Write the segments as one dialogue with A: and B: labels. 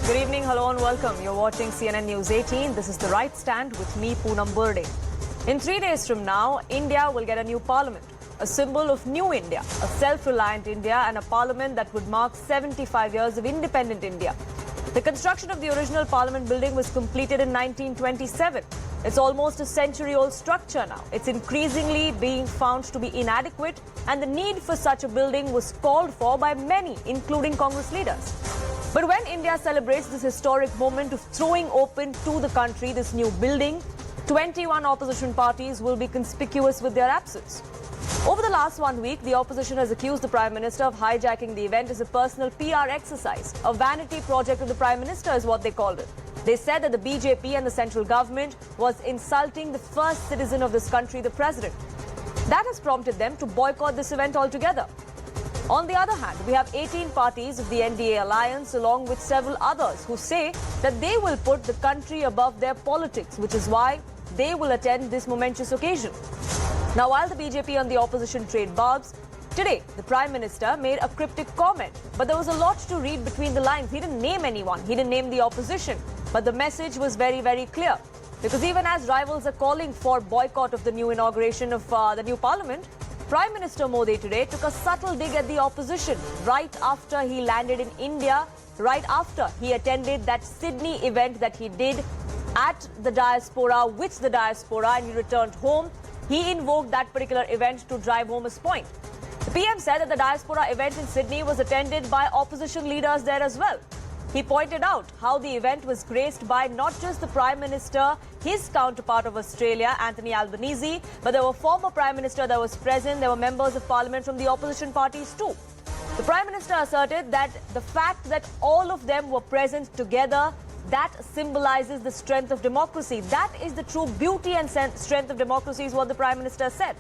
A: Good evening, hello and welcome. You're watching CNN News 18. This is The Right Stand with me, Poonam Burde. In 3 days from now, India will get a new parliament, a symbol of new India, a self-reliant India and a parliament that would mark 75 years of independent India. The construction of the original parliament building was completed in 1927. It's almost a century-old structure now. It's increasingly being found to be inadequate, and the need for such a building was called for by many, including Congress leaders. But when India celebrates this historic moment of throwing open to the country this new building, 21 opposition parties will be conspicuous with their absence. Over the last 1 week, the opposition has accused the Prime Minister of hijacking the event as a personal PR exercise. A vanity project of the Prime Minister is what they called it. They said that the BJP and the central government was insulting the first citizen of this country, the President. That has prompted them to boycott this event altogether. On the other hand, we have 18 parties of the NDA alliance along with several others who say that they will put the country above their politics, which is why they will attend this momentous occasion. Now, while the BJP and the opposition trade barbs, today the Prime Minister made a cryptic comment, but there was a lot to read between the lines. He didn't name anyone, he didn't name the opposition, but the message was very, very clear. Because even as rivals are calling for boycott of the new inauguration of the new parliament, Prime Minister Modi today took a subtle dig at the opposition right after he landed in India, right after he attended that Sydney event that he did at the diaspora, with the diaspora, and he returned home. He invoked that particular event to drive home his point. The PM said that the diaspora event in Sydney was attended by opposition leaders there as well. He pointed out how the event was graced by not just the Prime Minister, his counterpart of Australia, Anthony Albanese, but there were former Prime Minister that was present. There were members of Parliament from the opposition parties too. The Prime Minister asserted that the fact that all of them were present together, that symbolizes the strength of democracy. That is the true beauty and strength of democracy, is what the Prime Minister said.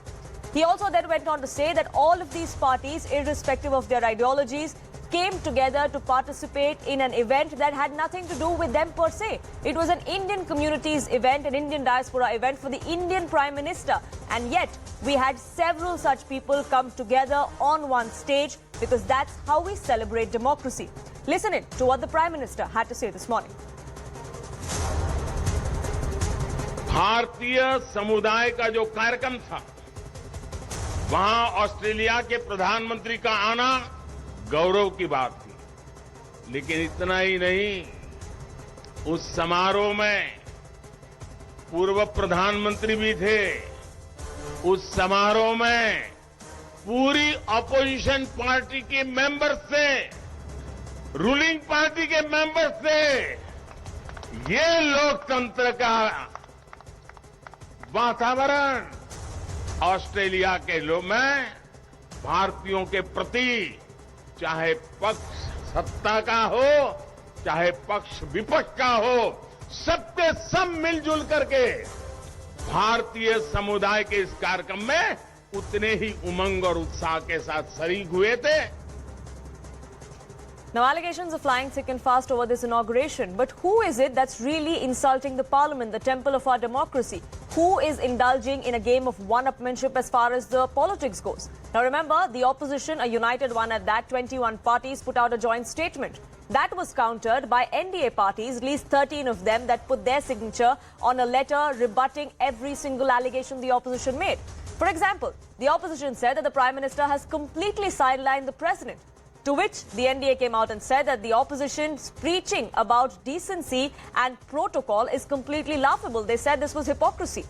A: He also then went on to say that all of these parties, irrespective of their ideologies, came together to participate in an event that had nothing to do with them per se. It was an Indian communities event, an Indian diaspora event for the Indian Prime Minister. And yet, we had several such people come together on one stage because that's how we celebrate democracy. Listen in to what the Prime Minister had to say this morning.
B: भारतीय समुदाय का जो कार्यक्रम था, वहां Australia के प्रधानमंत्री का आना गौरव की बात थी। लेकिन इतना ही नहीं, उस समारोह में पूर्व प्रधानमंत्री भी थे। उस समारोह में पूरी अपोजिशन पार्टी के मेंबर्स थे, रूलिंग पार्टी के मेंबर्स थे। ये लोकतंत्र का वातावरण ऑस्ट्रेलिया के लोग में भारतीयों के प्रति, चाहे पक्ष सत्ता का हो, चाहे पक्ष विपक्ष का हो, सबके सब मिलजुल करके भारतीय समुदाय के इस कार्यक्रम में उतने ही उमंग और उत्साह के साथ शरीक हुए थे।
A: Now, allegations are flying thick and fast over this inauguration. But who is it that's really insulting the parliament, the temple of our democracy? Who is indulging in a game of one-upmanship as far as the politics goes? Now, remember, the opposition, a united one at that, 21 parties put out a joint statement. That was countered by NDA parties, at least 13 of them, that put their signature on a letter rebutting every single allegation the opposition made. For example, the opposition said that the Prime Minister has completely sidelined the President. To which the NDA came out and said that the opposition's preaching about decency and protocol is completely laughable. They said this was hypocrisy.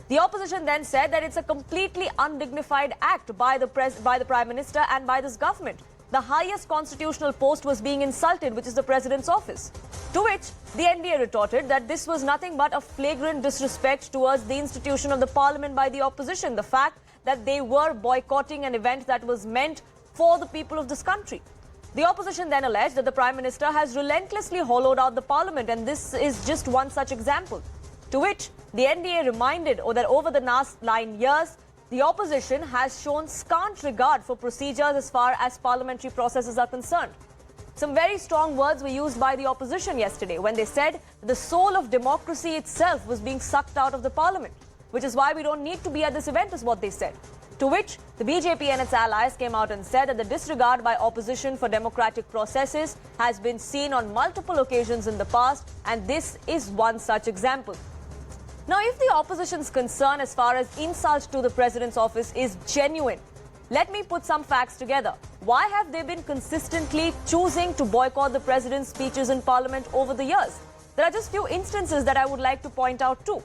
A: The opposition then said that it's a completely undignified act by the Prime Minister and by this government. The highest constitutional post was being insulted, which is the President's office. To which the NDA retorted that this was nothing but a flagrant disrespect towards the institution of the Parliament by the opposition. The fact that they were boycotting an event that was meant for the people of this country. The opposition then alleged that the Prime Minister has relentlessly hollowed out the Parliament, and this is just one such example. To which the NDA reminded that over the last 9 years, the opposition has shown scant regard for procedures as far as parliamentary processes are concerned. Some very strong words were used by the opposition yesterday when they said the soul of democracy itself was being sucked out of the Parliament, which is why we don't need to be at this event, is what they said. To which the BJP and its allies came out and said that the disregard by opposition for democratic processes has been seen on multiple occasions in the past, and this is one such example. Now, if the opposition's concern as far as insult to the president's office is genuine, let me put some facts together. Why have they been consistently choosing to boycott the president's speeches in parliament over the years? There are just few instances that I would like to point out too.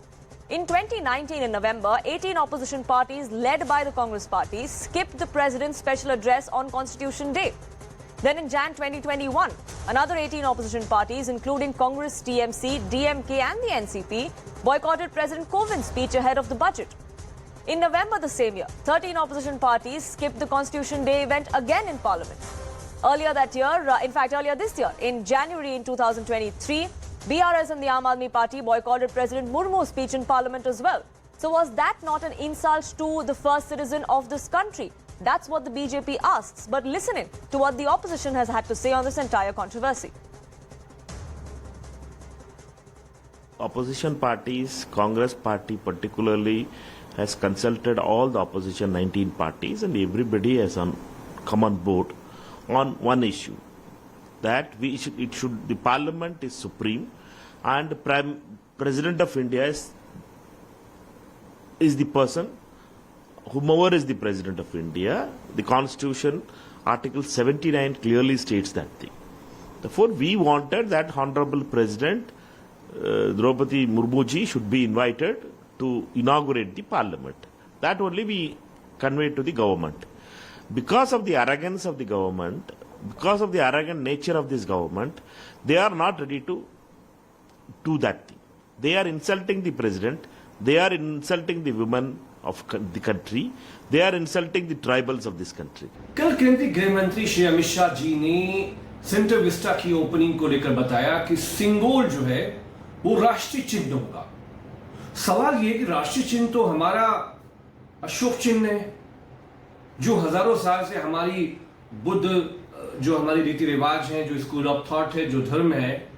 A: In 2019, in November, 18 opposition parties led by the Congress party skipped the president's special address on Constitution Day. Then in Jan 2021, another 18 opposition parties, including Congress, TMC, DMK and the NCP, boycotted President Kovind's speech ahead of the budget. In November the same year, 13 opposition parties skipped the Constitution Day event again in Parliament. Earlier this year, in January in 2023, BRS and the Aam Aadmi Party boycotted President Murmu's speech in Parliament as well. So was that not an insult to the first citizen of this country? That's what the BJP asks. But listen in to what the opposition has had to say on this entire controversy.
C: Opposition parties, Congress party particularly, has consulted all the opposition 19 parties, and everybody has come on board on one issue, that the Parliament is supreme, and the President of India is the person, whomever is the President of India. The Constitution, Article 79 clearly states that thing. Therefore, we wanted that Honorable President Droupadi Murmu ji should be invited to inaugurate the Parliament. That only we conveyed to the government. Because of the arrogance of the government, because of the arrogant nature of this government, they are not ready to do that thing. They are insulting the president, they are insulting the women of the country, they are insulting the tribals of this country.
D: कल केंद्रीय गृह मंत्री श्री अमित शाह जी ने centre Vista की opening को लेकर बताया कि सिंगोल जो है वो राष्ट्रीय चिन्ह होगा। सवाल ये कि राष्ट्रीय चिन्ह तो हमारा अशोक चिन्ह है, जो हजारों साल से हमारी बुद्ध, जो हमारी रीति रिवाज है, जो स्कूल ऑफ थॉट है, जो धर्म है,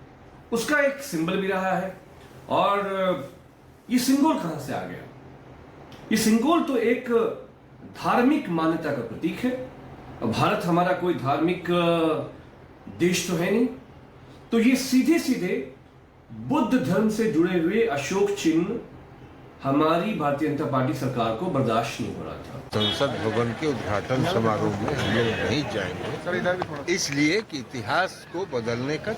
D: उसका एक सिंबल भी रहा है। और ये सिंबल कहां से आ गया? ये सिंबल तो एक धार्मिक मान्यता का प्रतीक है। भारत हमारा कोई धार्मिक देश तो है नहीं, तो ये सीधे सीधे बुद्ध धर्म से जुड़े हुए अशोक चिन्ह हमारी भारतीय जनता पार्टी सरकार को बर्दाश्त नहीं हो रहा था।
E: संसद भवन के उद्घाटन समारोह में हम लोग नहीं जाएंगे, इसलिए कि इतिहास को बदलने का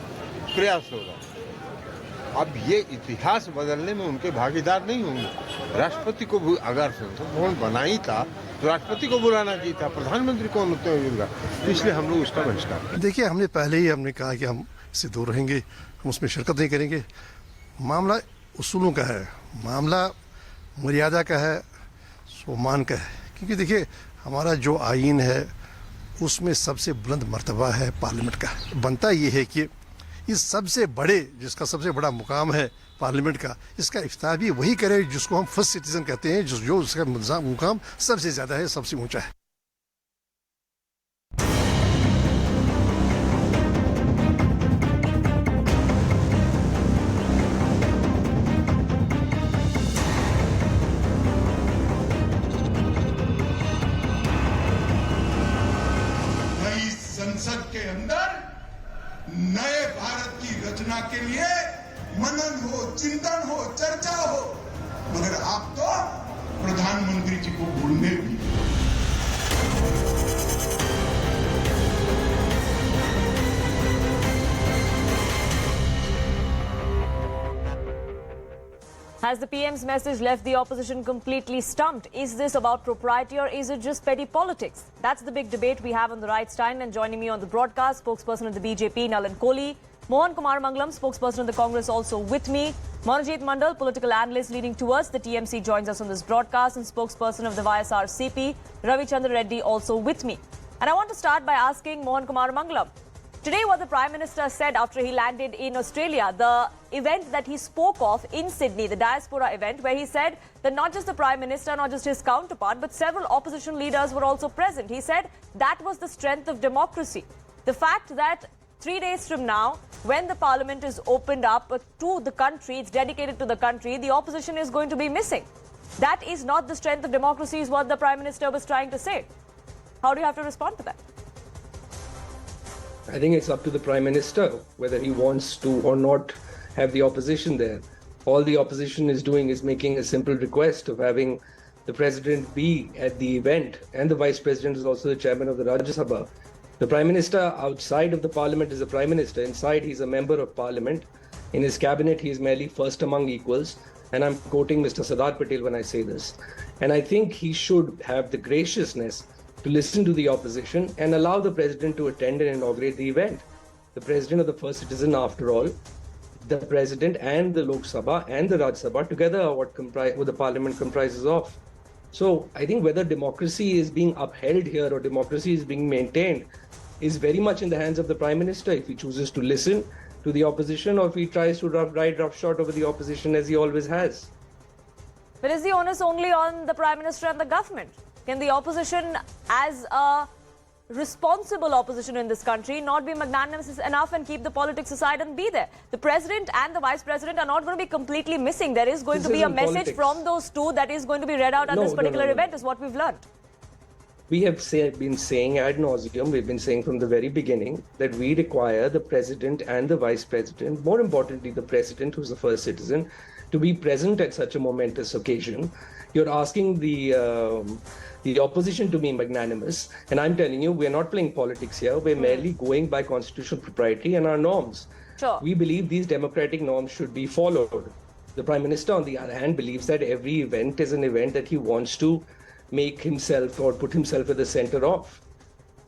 E: प्रयास होगा। अब ये इतिहास बदलने में उनके भागीदार नहीं होंगे। राष्ट्रपति को भी अगर संसद भवन बना ही था तो राष्ट्रपति को बुलाना चाहिए था, प्रधानमंत्री को अनुमति होगा, इसलिए हम लोग उसका बहिष्कार।
F: देखिए, हमने पहले ही कहा कि हम इससे दूर रहेंगे, हम उसमें शिरकत नहीं करेंगे। मामला उसूलों का है, मामला मर्यादा का है, सम्मान का है। क्योंकि देखिए, हमारा जो आईन है उसमें सबसे बुलंद मर्तबा है पार्लियामेंट का। बनता ये है कि इस सबसे बड़े, जिसका सबसे बड़ा मुकाम है पार्लियामेंट का, इसका इफ्ताह भी वही करे जिसको हम फर्स्ट सिटीजन कहते हैं, जो उसका मुकाम सबसे ज्यादा है, सबसे ऊंचा है।
G: संसद के अंदर नए भारत की रचना के लिए मनन हो, चिंतन हो, चर्चा हो, मगर आप तो प्रधानमंत्री जी को भूलने भी।
A: Has the PM's message left the opposition completely stumped? Is this about propriety or is it just petty politics? That's the big debate we have on the right stand. And joining me on the broadcast, spokesperson of the BJP, Nalan Kohli, Mohan Kumar Mangalam, spokesperson of the Congress, also with me, Manojit Mandal, political analyst leading towards the TMC, joins us on this broadcast, and spokesperson of the YSRCP, Ravi Chandra Reddy, also with me. And I want to start by asking Mohan Kumar Mangalam. Today, what the Prime Minister said after he landed in Australia, the event that he spoke of in Sydney, the diaspora event, where he said that not just the Prime Minister, not just his counterpart, but several opposition leaders were also present. He said that was the strength of democracy. The fact that 3 days from now, when the Parliament is opened up to the country, it's dedicated to the country, the opposition is going to be missing. That is not the strength of democracy, is what the Prime Minister was trying to say. How do you have to respond to that?
H: I think it's up to the Prime Minister whether he wants to or not have the opposition there. All the opposition is doing is making a simple request of having the President be at the event, and the Vice President is also the Chairman of the Rajya Sabha. The Prime Minister outside of the Parliament is a Prime Minister. Inside, he's a Member of Parliament. In his cabinet, he is merely first among equals. And I'm quoting Mr. Sardar Patel when I say this. And I think he should have the graciousness to listen to the opposition and allow the President to attend and inaugurate the event. The President of the first citizen, after all, the President and the Lok Sabha and the Rajya Sabha together are what the Parliament comprises of. So I think whether democracy is being upheld here or democracy is being maintained is very much in the hands of the Prime Minister, if he chooses to listen to the opposition or if he tries to ride roughshod over the opposition as he always has.
A: But is the onus only on the Prime Minister and the government? Can the opposition, as a responsible opposition in this country, not be magnanimous enough and keep the politics aside and be there? The President and the Vice President are not going to be completely missing. There is going to be a message from those two that is going to be read out at this particular event, is what we've learned.
H: We have been saying ad nauseum, we've been saying from the very beginning that we require the President and the Vice President, more importantly the President, who's the first citizen, to be present at such a momentous occasion. You're asking the opposition to be magnanimous, and I'm telling you, we're not playing politics here. We're merely going by constitutional propriety and our norms.
A: Sure.
H: We believe these democratic norms should be followed. The Prime Minister, on the other hand, believes that every event is an event that he wants to make himself or put himself at the center of.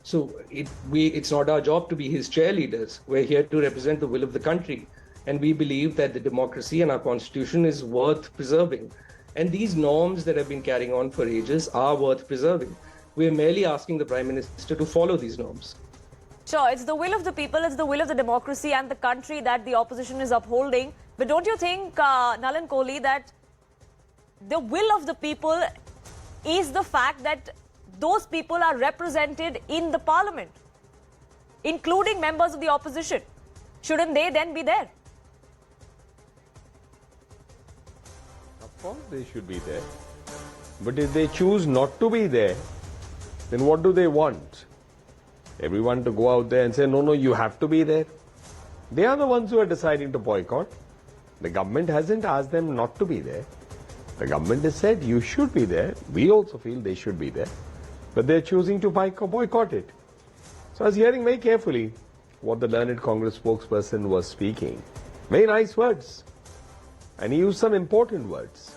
H: So it's not our job to be his cheerleaders. We're here to represent the will of the country. And we believe that the democracy and our constitution is worth preserving. And these norms that have been carrying on for ages are worth preserving. We're merely asking the Prime Minister to follow these norms.
A: Sure, it's the will of the people, it's the will of the democracy and the country that the opposition is upholding. But don't you think, Nalan Kohli, that the will of the people is the fact that those people are represented in the Parliament, including members of the opposition? Shouldn't they then be there?
I: Of course they should be there. But if they choose not to be there, then what do they want? Everyone to go out there and say, no, you have to be there. They are the ones who are deciding to boycott. The government hasn't asked them not to be there. The government has said you should be there. We also feel they should be there. But they're choosing to boycott it. So I was hearing very carefully what the learned Congress spokesperson was speaking. Very nice words. And he used some important words.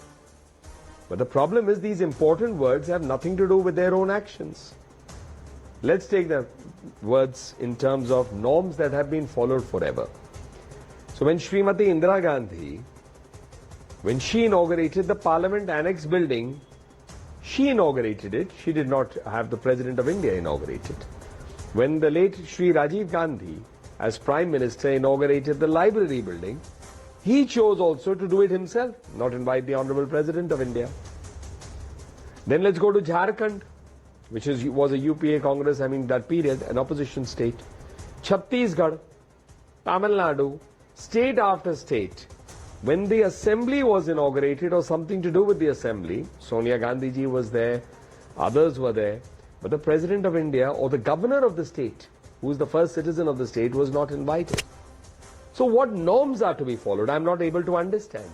I: But the problem is these important words have nothing to do with their own actions. Let's take the words in terms of norms that have been followed forever. So when Srimati Indira Gandhi, when she inaugurated the Parliament Annex building, she inaugurated it. She did not have the President of India inaugurate it. When the late Shri Rajiv Gandhi, as Prime Minister, inaugurated the library building, he chose also to do it himself, not invite the Honorable President of India. Then let's go to Jharkhand, which was a UPA Congress, that period, an opposition state. Chhattisgarh, Tamil Nadu, state after state. When the assembly was inaugurated or something to do with the assembly, Sonia Gandhi ji was there, others were there, but the President of India or the governor of the state, who is the first citizen of the state, was not invited. So what norms are to be followed? I'm not able to understand.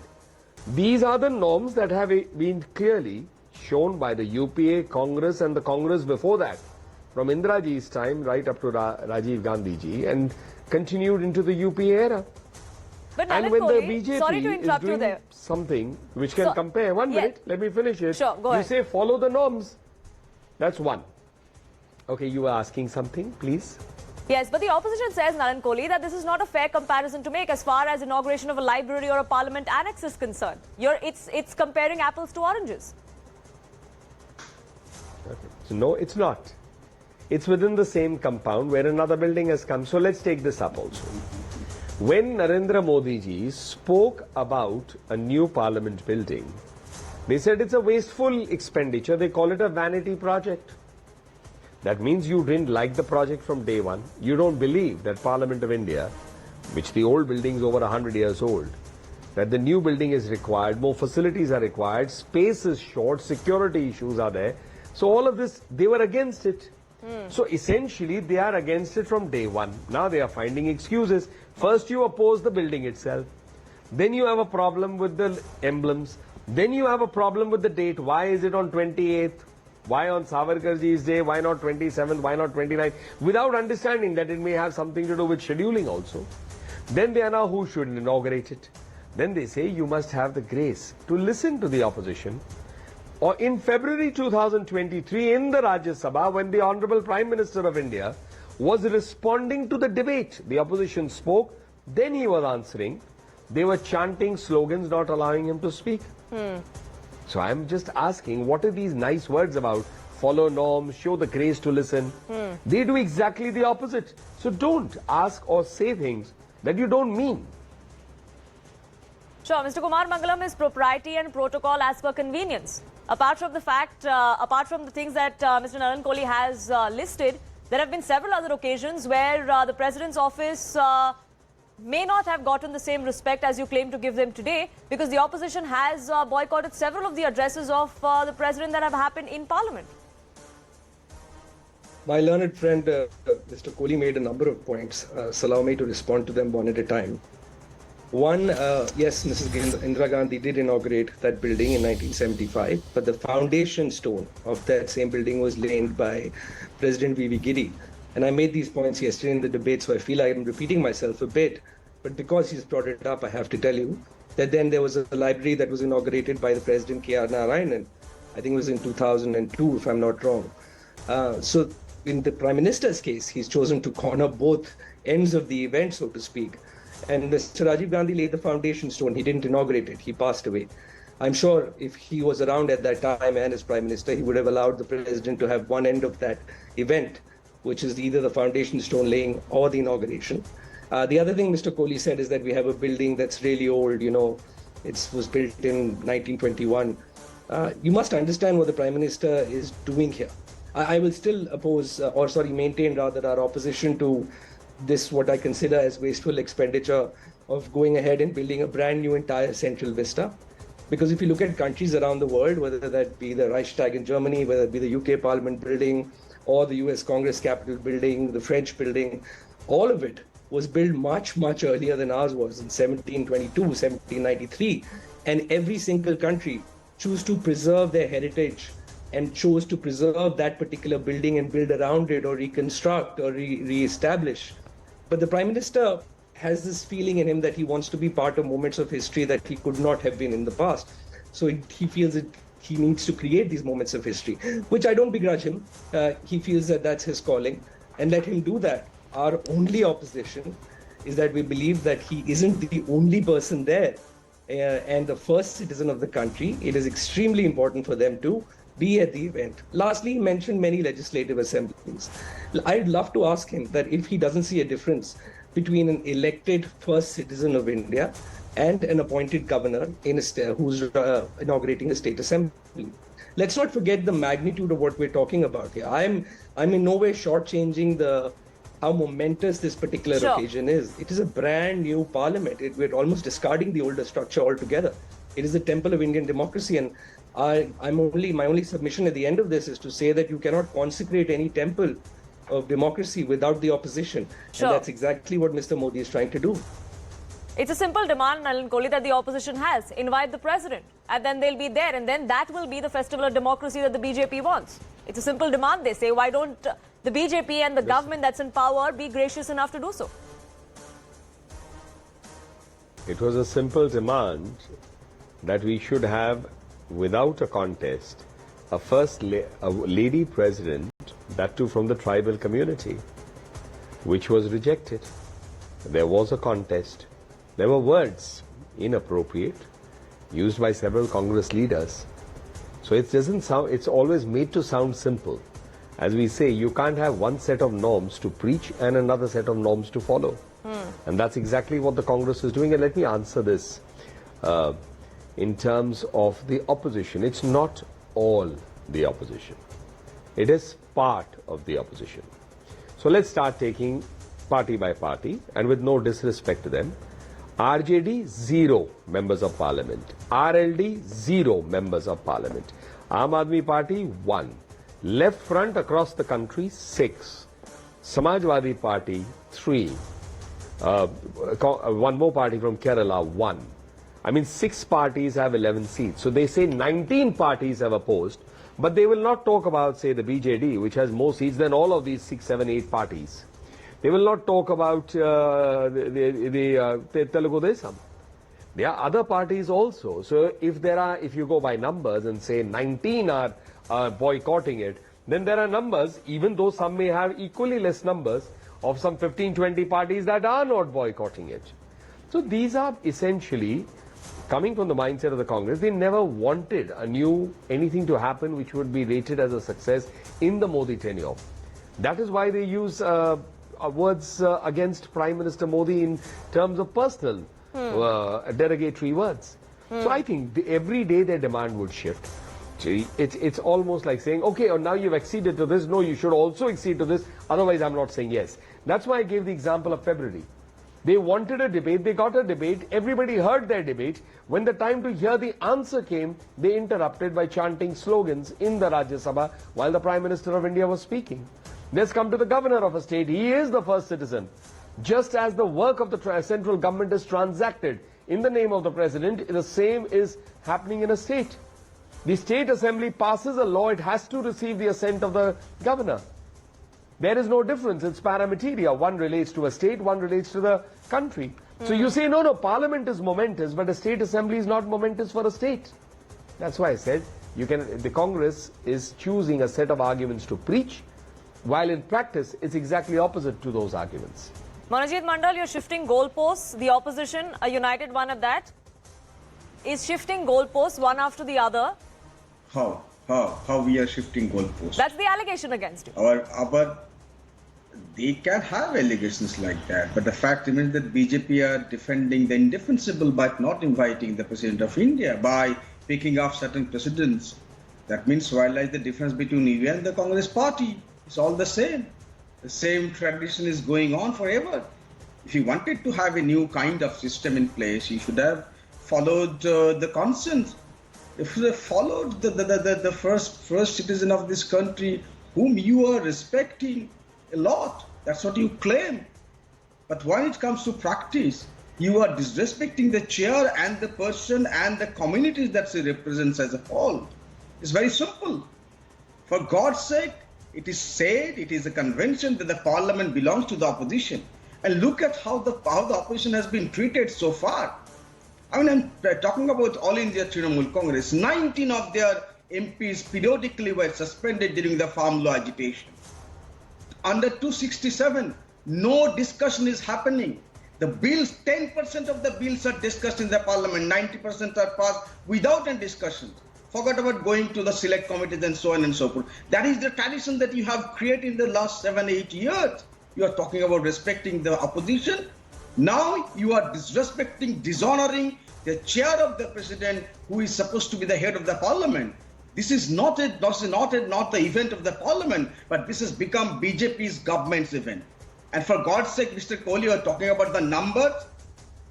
I: These are the norms that have been clearly shown by the UPA Congress and the Congress before that, from Indira ji's time right up to Rajiv Gandhi ji, and continued into the UPA era.
A: But
I: And
A: Nalan
I: when the
A: Kohli,
I: BJP
A: sorry to
I: is
A: interrupt you
I: doing
A: there.
I: something which can compare, one minute, let me finish it.
A: Sure, go
I: you
A: ahead.
I: say follow the norms. That's one. Okay, you were asking something, please.
A: Yes, but the opposition says, Nalan Kohli, that this is not a fair comparison to make as far as inauguration of a library or a parliament annex is concerned. It's comparing apples to oranges.
I: Okay. So no, it's not. It's within the same compound where another building has come. So let's take this up also. When Narendra Modi ji spoke about a new parliament building, they said it's a wasteful expenditure. They call it a vanity project. That means you didn't like the project from day one. You don't believe that Parliament of India, which the old building is over 100 years old, that the new building is required, more facilities are required, space is short, security issues are there. So all of this, they were against it. So essentially, they are against it from day one. Now they are finding excuses. First you oppose the building itself. Then you have a problem with the emblems. Then you have a problem with the date. Why is it on 28th? Why on Savarkarji's day? Why not 27th? Why not 29th? Without understanding that it may have something to do with scheduling also. Then they are now who should inaugurate it. Then they say you must have the grace to listen to the opposition. Or in February 2023 in the Rajya Sabha, when the Honorable Prime Minister of India was responding to the debate, the opposition spoke, then he was answering. They were chanting slogans not allowing him to speak. So I'm just asking, what are these nice words about? Follow norms, show the grace to listen. They do exactly the opposite. So don't ask or say things that you don't mean.
A: Sure, Mr. Kumar Mangalam is propriety and protocol as per convenience. Apart from the fact, apart from the things that Mr. Narendra Modi has listed, there have been several other occasions where the President's office may not have gotten the same respect as you claim to give them today, because the opposition has boycotted several of the addresses of the President that have happened in Parliament.
H: My learned friend, Mr. Kohli, made a number of points. So allow me to respond to them one at a time. One, yes, Mrs. Indira Gandhi did inaugurate that building in 1975, but the foundation stone of that same building was laid by President V.V. Giri. And I made these points yesterday in the debate, so I feel I'm repeating myself a bit. But because he's brought it up, I have to tell you that then there was a library that was inaugurated by the President K.R. Narayanan. I think it was in 2002, if I'm not wrong. So in the Prime Minister's case, he's chosen to corner both ends of the event, so to speak. And Mr. Rajiv Gandhi laid the foundation stone. He didn't inaugurate it. He passed away. I'm sure if he was around at that time and as Prime Minister, he would have allowed the President to have one end of that event, which is either the foundation stone laying or the inauguration. The other thing Mr. Kohli said is that we have a building that's really old, you know, it was built in 1921. You must understand what the Prime Minister is doing here. I will still maintain rather our opposition to this, what I consider as wasteful expenditure of going ahead and building a brand new entire central vista. Because if you look at countries around the world, whether that be the Reichstag in Germany, whether it be the UK Parliament building, or the US Congress Capitol building, the French building, all of it was built much, much earlier than ours was in 1722, 1793. And every single country chose to preserve their heritage and chose to preserve that particular building and build around it or reconstruct or re-establish. But the Prime Minister has this feeling in him that he wants to be part of moments of history that he could not have been in the past. So he feels that he needs to create these moments of history, which I don't begrudge him. He feels that that's his calling, and let him do that. Our only opposition is that we believe that he isn't the only person there and the first citizen of the country. It is extremely important for them to be at the event. Lastly, he mentioned many legislative assemblies. I'd love to ask him that if he doesn't see a difference between an elected first citizen of India and an appointed governor in who's inaugurating a state assembly. Let's not forget the magnitude of what we're talking about here. I'm in no way shortchanging how momentous this particular occasion is. It is a brand new parliament. We're almost discarding the older structure altogether. It is the temple of Indian democracy, and my only submission at the end of this is to say that you cannot consecrate any temple of democracy without the opposition. And that's exactly what Mr. Modi is trying to do.
A: It's a simple demand, Narendra Modi, that the opposition has. Invite the president, and then they'll be there, and then that will be the festival of democracy that the BJP wants. It's a simple demand, they say. Why don't the BJP and the government that's in power be gracious enough to do so?
I: It was a simple demand that we should have, without a contest, a lady president, that too from the tribal community, which was rejected. There was a contest. There were words inappropriate used by several Congress leaders. So it doesn't sound, it's always made to sound simple. As we say, you can't have one set of norms to preach and another set of norms to follow. And that's exactly what the Congress is doing. And let me answer this in terms of the opposition. It's not all the opposition. It is part of the opposition. So let's start taking party by party, and with no disrespect to them. RJD, 0 members of parliament. RLD, 0 members of parliament. Aam Aadmi Party, 1. Left Front across the country, 6. Samajwadi Party, 3. One more party from Kerala, 1. I mean, 6 parties have 11 seats. So they say 19 parties have opposed, but they will not talk about, say, the BJD, which has more seats than all of these 6, 7, 8 parties. They will not talk about the Telugu Desam. There are other parties also. So if you go by numbers and say 19 are boycotting it, then there are numbers, even though some may have equally less numbers, of some 15, 20 parties that are not boycotting it. So these are essentially coming from the mindset of the Congress. They never wanted anything to happen which would be rated as a success in the Modi tenure. That is why they use words against Prime Minister Modi in terms of personal derogatory words. So I think every day their demand would shift. It's almost like saying, okay, now you've acceded to this, no, you should also accede to this, otherwise I'm not saying yes. That's why I gave the example of February. They wanted a debate, they got a debate, everybody heard their debate. When the time to hear the answer came, they interrupted by chanting slogans in the Rajya Sabha while the Prime Minister of India was speaking. Let's come to the governor of a state. He is the first citizen. Just as the work of the central government is transacted in the name of the president, the same is happening in a state. The state assembly passes a law, it has to receive the assent of the governor. There is no difference, it's paramateria. One relates to a state, one relates to the country. So you say, no, parliament is momentous, but a state assembly is not momentous for a state. That's why I said, the Congress is choosing a set of arguments to preach, while in practice, it's exactly opposite to those arguments.
A: Manojit Mandal, you're shifting goalposts. The opposition, a united one at that, is shifting goalposts one after the other.
J: How we are shifting goalposts?
A: That's the allegation against you.
J: They can have allegations like that, but the fact remains that BJP are defending the indefensible by not inviting the President of India, by picking off certain presidents. That means why lies the difference between India and the Congress party? It's all the same. The same tradition is going on forever. If you wanted to have a new kind of system in place, you should have followed the consent. If they followed the first citizen of this country, whom you are respecting a lot, that's what you claim. But when it comes to practice, you are disrespecting the chair and the person and the communities that she represents as a whole. It's very simple. For God's sake, it is said, it is a convention that the parliament belongs to the opposition. And look at how the opposition has been treated so far. I mean, I'm talking about All India Trinamool Congress. 19 of their MPs periodically were suspended during the farm law agitation. Under 267, no discussion is happening. The bills, 10% of the bills are discussed in the parliament, 90% are passed without any discussion. Forget about going to the select committees and so on and so forth. That is the tradition that you have created in the last 7-8 years. You are talking about respecting the opposition. Now you are disrespecting, dishonoring the chair of the president, who is supposed to be the head of the parliament. This is not the event of the parliament, but this has become BJP's government's event. And for God's sake, Mr. Kohli, you are talking about the numbers.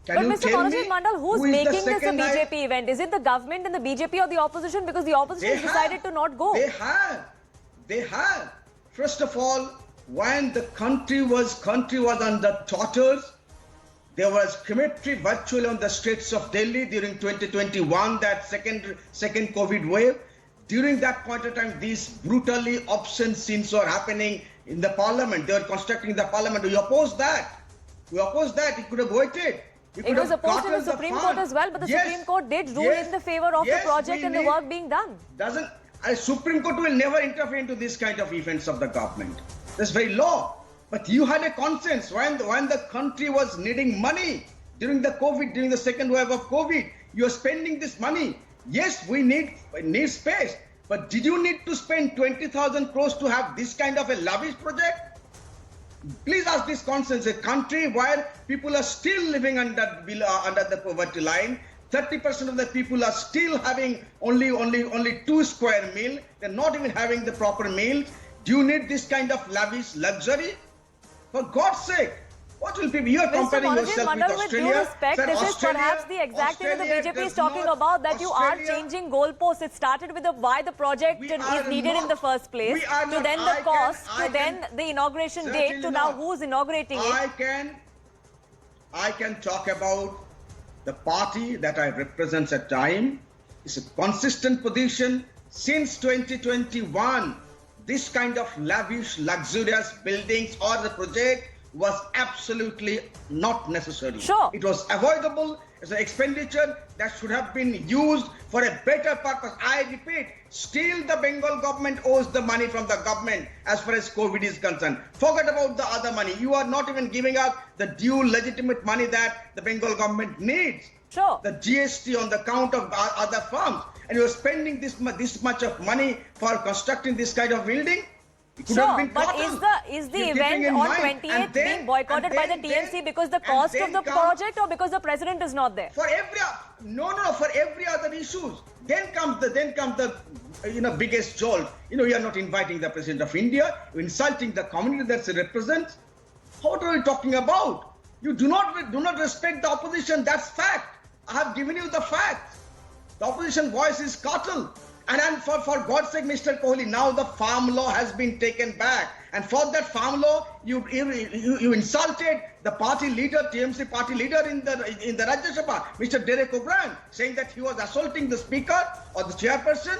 A: But Mr. Manojit Mandal, who's making this a BJP event? Is it the government and the BJP or the opposition? Because the opposition has decided to not go.
J: They have. First of all, when the country was under tatters, there was cemetery virtually on the streets of Delhi during 2021, that second COVID wave. During that point of time, these brutally obscene scenes were happening in the parliament. They were constructing the parliament. We opposed that. It could have waited.
A: It was opposed in the Supreme Court as well, but the Supreme Court did rule in the favor of the project and the work being done.
J: Supreme Court will never interfere into this kind of events of the government. That's very law. But you had a consensus when the country was needing money during the second wave of COVID. You are spending this money. Yes, we need space. But did you need to spend 20,000 crores to have this kind of a lavish project? Please ask this consensus. A country where people are still living under the poverty line, 30% of the people are still having only 2 square meal. They're not even having the proper meals. Do you need this kind of lavish luxury? For God's sake, What will people? You are
A: Mr.
J: comparing
A: Monojit
J: yourself with
A: Mandal, with
J: Australia.
A: due respect,
J: Sir,
A: this is
J: Australia-
A: perhaps the exact thing that the
J: Australia
A: BJP is
J: does
A: talking
J: not-
A: about, that you are
J: Australia-
A: changing goalposts. It started with why the project
J: We
A: is
J: are
A: needed in
J: not-
A: the first place,
J: we are
A: to
J: not-
A: then the
J: I
A: cost,
J: can-
A: to then the inauguration date,
J: Certainly
A: to now
J: not.
A: who's inaugurating it.
J: I can talk about the party that I represent at time. It's a consistent position since 2021. This kind of lavish, luxurious buildings or the project was absolutely not necessary.
A: Sure.
J: It was avoidable. It's an expenditure that should have been used for a better purpose. I repeat, still the Bengal government owes the money from the government as far as COVID is concerned. Forget about the other money. You are not even giving out the due legitimate money that the Bengal government needs.
A: Sure.
J: The GST on the count of other firms. And you are spending this much of money for constructing this kind of building? It could have
A: Sure,
J: been
A: but
J: cotton.
A: is the
J: You're
A: event
J: keeping in
A: on
J: mind.
A: 28th
J: And then-
A: being boycotted
J: and
A: by the
J: then-
A: TMC because the
J: and
A: cost
J: then
A: of the
J: comes-
A: project, or because the president is not there?
J: For every for every other issues. Then comes the biggest jolt. You are not inviting the president of India. You're insulting the community that he represents. What are you talking about? You do not respect the opposition. That's fact. I have given you the facts. The opposition voice is cattle. And for God's sake, Mr. Kohli, now the farm law has been taken back. And for that farm law, you insulted the party leader, TMC party leader in the Rajya Sabha, Mr. Derek O'Brien, saying that he was assaulting the speaker or the chairperson.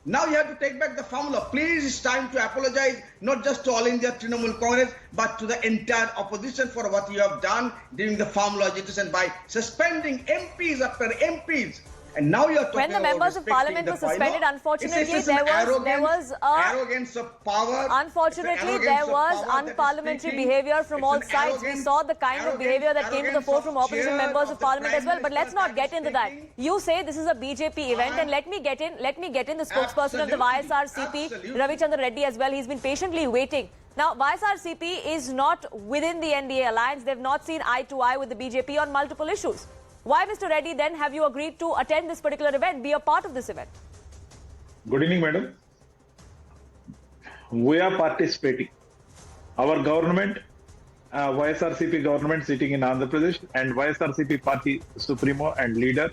J: Now you have to take back the farm law. Please, it's time to apologize, not just to All India Trinamool Congress, but to the entire opposition for what you have done during the farm law agitation by suspending MPs after MPs. And now you are talking
A: When the
J: about
A: members of
J: respecting
A: parliament
J: the
A: were suspended,
J: bylaw.
A: unfortunately,
J: It's an
A: there was
J: arrogance of power.
A: unfortunately,
J: It's an
A: there
J: arrogance of
A: was
J: power that is
A: unparliamentary
J: speaking.
A: behavior from
J: It's
A: all
J: an
A: sides. We
J: arrogant-
A: saw the kind of behavior that came to the fore from opposition
J: arrogance
A: members
J: of
A: of
J: the
A: parliament as well.
J: Prime
A: But let's
J: Minister
A: not get
J: that is
A: into that.
J: speaking.
A: You say this is a BJP event, and let me get in the spokesperson of the YSRCP,
J: Absolutely.
A: Ravichandran Reddy, as well. He's been patiently waiting. Now, YSRCP is not within the NDA alliance. They've not seen eye to eye with the BJP on multiple issues. Why, Mr. Reddy, then have you agreed to attend this particular event, be a part of this event?
K: Good evening, madam. We are participating. Our government, YSRCP government sitting in Andhra Pradesh, and YSRCP party supremo and leader,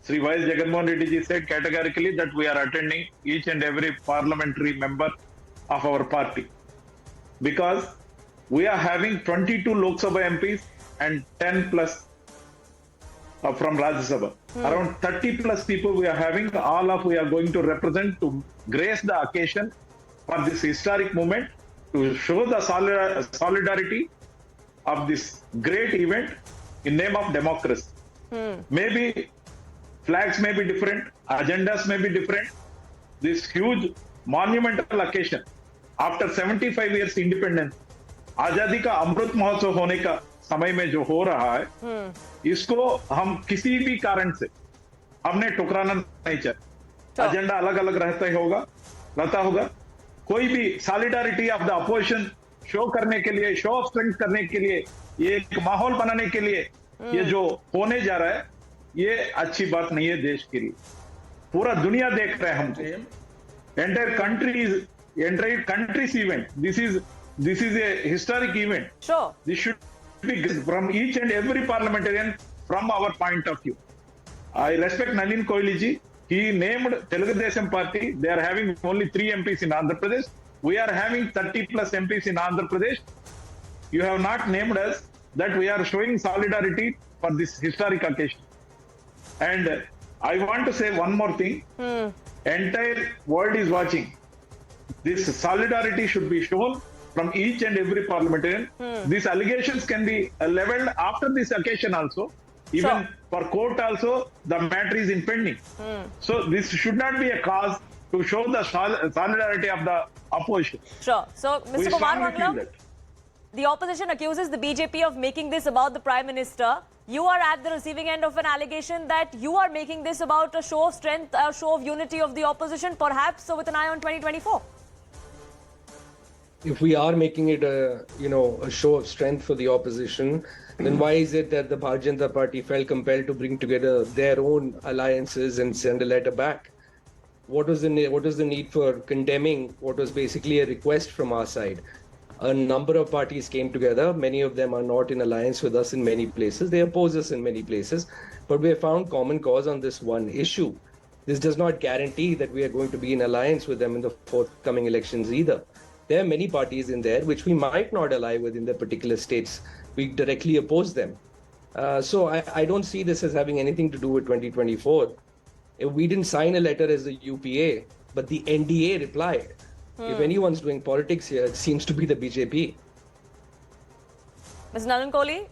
K: Sri Y. Jagannath Reddy ji said categorically that we are attending each and every parliamentary member of our party, because we are having 22 Lok Sabha MPs and 10 plus from Rajya Sabha. Around 30 plus people we are having, we are going to represent to grace the occasion for this historic moment, to show the solidarity of this great event in name of democracy. Maybe flags may be different, agendas may be different. This huge monumental occasion after 75 years independence, आजादी का अमृत महोत्सव होने का समय में जो हो रहा है, इसको हम किसी भी कारण से हमने ठुकराना नहीं चाहिए। एजेंडा अलग अलग रहता होगा, कोई भी solidarity of the opposition show करने के लिए, शो ऑफ स्ट्रेंथ करने के लिए, ये एक माहौल बनाने के लिए ये जो होने जा रहा है, ये अच्छी बात नहीं है देश के लिए। पूरा दुनिया देख रहा है हमको। Entire countries event, this is a historic event.
A: Sure.
K: This should be from each and every parliamentarian from our point of view. I respect Nalin Kohli ji. He named Telugu Desam Party. They are having only 3 MPs in Andhra Pradesh. We are having 30 plus MPs in Andhra Pradesh. You have not named us, that we are showing solidarity for this historic occasion. And I want to say one more thing. Entire world is watching. This solidarity should be shown from each and every parliamentarian. These allegations can be leveled after this occasion also. Even for court also, the matter is impending. So this should not be a cause to show the solidarity of the opposition.
A: Sure. So,
K: We
A: Mr. Kumar
K: strongly feel
A: Mangalam,
K: that.
A: the opposition accuses the BJP of making this about the Prime Minister. You are at the receiving end of an allegation that you are making this about a show of strength, a show of unity of the opposition, perhaps with an eye on 2024.
H: If we are making it a show of strength for the opposition, then why is it that the Bharatiya Janata Party felt compelled to bring together their own alliances and send a letter back? What was the need for condemning what was basically a request from our side? a number of parties came together. Many of them are not in alliance with us in many places. They oppose us in many places. But we have found common cause on this one issue. This does not guarantee that we are going to be in alliance with them in the forthcoming elections either. There are many parties in there which we might not ally with in the particular states. We directly oppose them. So I don't see this as having anything to do with 2024. We didn't sign a letter as the UPA, but the NDA replied. If anyone's doing politics here, it seems to be the BJP.
A: Ms. Nalan Kohli,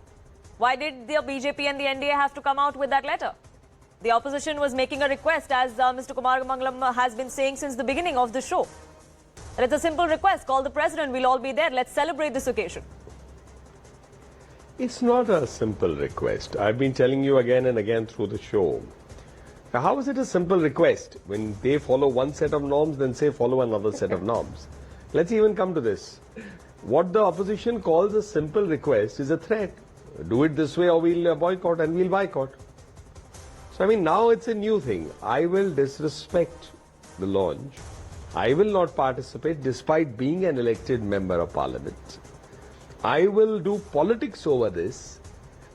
A: why did the BJP and the NDA have to come out with that letter? The opposition was making a request, as Mr. Kumar Mangalam has been saying since the beginning of the show. And it's a simple request. Call the president. We'll all be there. Let's celebrate this occasion.
I: It's not a simple request. I've been telling you again and again through the show. Now, how is it a simple request? When they follow one set of norms, then say follow another set of norms. Let's even come to this. What the opposition calls a simple request is a threat. Do it this way or we'll boycott, and we'll boycott. So, I mean, now it's a new thing. I will disrespect the launch. I will not participate despite being an elected member of parliament. I will do politics over this,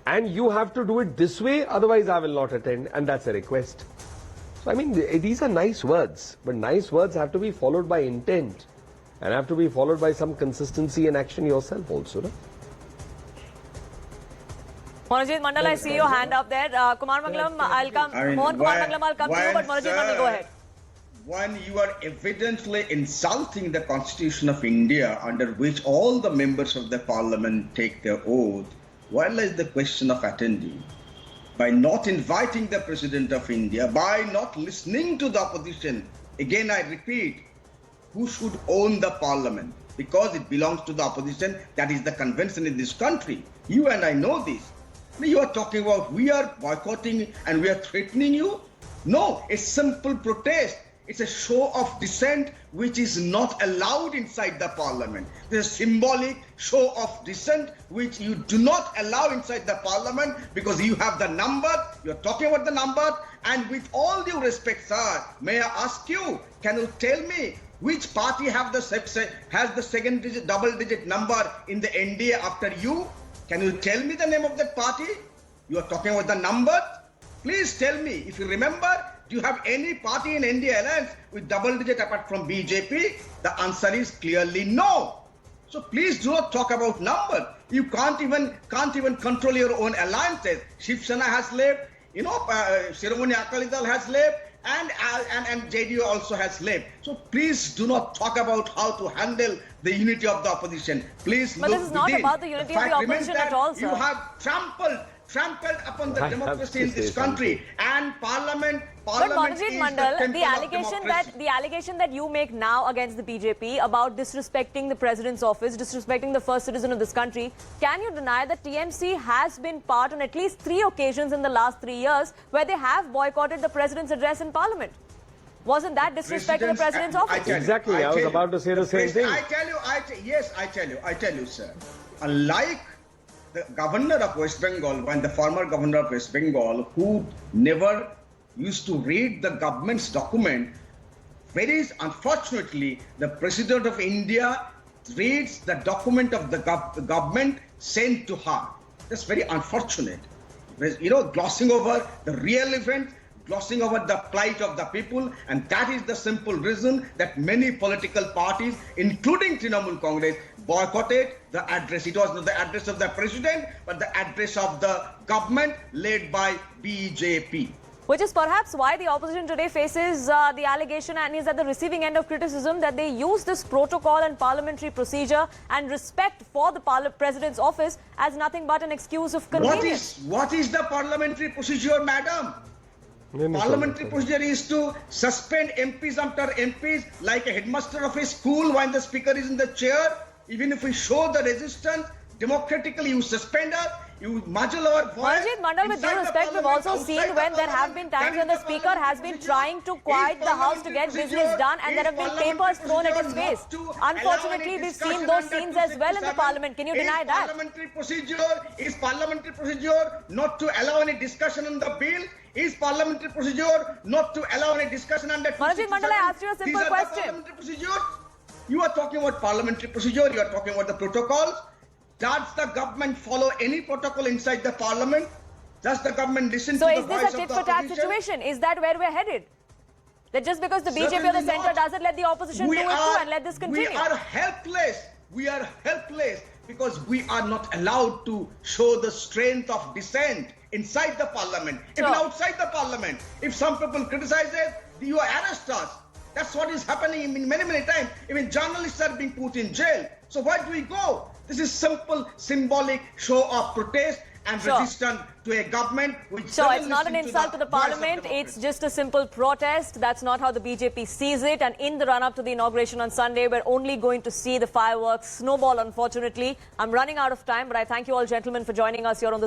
I: and you have to do it this way, otherwise I will not attend, and that's a request. So, I mean, these are nice words, but nice words have to be followed by intent, and have to be followed by some consistency and action yourself also, no?
A: Monojit Mandal, I see your hand up there. Kumar Mangalam, I'll come. Mohan Kumar Mangalam, I'll come to you, but Monojit Mandal, go ahead.
J: When you are evidently insulting the Constitution of India, under which all the members of the parliament take their oath, where lies the question of attending? By not inviting the President of India, by not listening to the opposition, again I repeat, who should own the parliament? Because it belongs to the opposition, that is the convention in this country. You and I know this. You are talking about we are boycotting and we are threatening you? No, a simple protest. It's a show of dissent which is not allowed inside the parliament. There's a symbolic show of dissent which you do not allow inside the parliament because you have the number, you're talking about the number, and with all due respect, sir, may I ask you, can you tell me which party has the second digit, double digit number in the NDA after you? Can you tell me the name of that party? You are talking about the number? Please tell me, if you remember, do you have any party in NDA alliance with double digit apart from BJP? The answer is clearly no. So please do not talk about number. You can't even control your own alliances. Shiv Sena has left, Shiromani Akali Dal has left, and JDU also has left. So please do not talk about how to handle the unity of the opposition. Please
A: but
J: look
A: this is not
J: within.
A: about the unity of the opposition at all, sir.
J: You have trampled upon the democracy in this country, and Parliament
A: but Monojit
J: is
A: Mandal,
J: the
A: the allegation that you make now against the BJP about disrespecting the president's office, disrespecting the first citizen of this country, can you deny that TMC has been part on at least 3 occasions in the last 3 years where they have boycotted the president's address in Parliament? Wasn't that disrespect to the president's office?
I: Exactly, I was about to say the same thing.
J: I tell you, sir. Unlike the governor of West Bengal, when the former governor of West Bengal, who never used to read the government's document, very unfortunately, the President of India reads the document of the government sent to her. That's very unfortunate. Glossing over the real event, glossing over the plight of the people, and that is the simple reason that many political parties, including Trinamool Congress, boycotted the address. It was not the address of the president, but the address of the government led by BJP.
A: Which is perhaps why the opposition today faces the allegation and is at the receiving end of criticism that they use this protocol and parliamentary procedure and respect for the president's office as nothing but an excuse of convenience.
J: What is the parliamentary procedure, madam? Parliamentary procedure is to suspend MPs after MPs like a headmaster of a school when the speaker is in the chair. Even if we show the resistance, democratically you suspend us, you muzzle our voice.
A: Monojit Mandal, with due respect, we've also seen when there have been times when the speaker has been trying to quiet the house to get business done and there have been papers thrown at his face. Unfortunately, we've seen those scenes as well in the parliament. Can you deny that?
J: Is parliamentary procedure not to allow any discussion on the bill? Is parliamentary procedure not to allow any discussion under
A: Monojit Mandal, I asked you a simple question.
J: You are talking about parliamentary procedure, you are talking about the protocols. Does the government follow any protocol inside the parliament? Does the government listen
A: So
J: to
A: is
J: the
A: this
J: voice
A: a tit
J: of the
A: for tat
J: opposition?
A: situation? Is that where we're headed? That just because the BJP or the
J: Certainly
A: centre
J: not.
A: doesn't let the opposition do it too and let this continue?
J: We are helpless. We are helpless because we are not allowed to show the strength of dissent inside the parliament, even
A: Sure.
J: outside the parliament. If some people criticize it, you arrest us. That's what is happening many times. Even journalists are being put in jail. So where do we go? This is simple symbolic show of protest and
A: Sure.
J: resistance to a government which
A: So
J: doesn't
A: it's not an
J: listen
A: insult to the
J: voice of
A: parliament,
J: democracy.
A: it's just a simple protest. That's not how the BJP sees it. And in the run-up to the inauguration on Sunday, we're only going to see the fireworks snowball, unfortunately. I'm running out of time, but I thank you all gentlemen for joining us here on the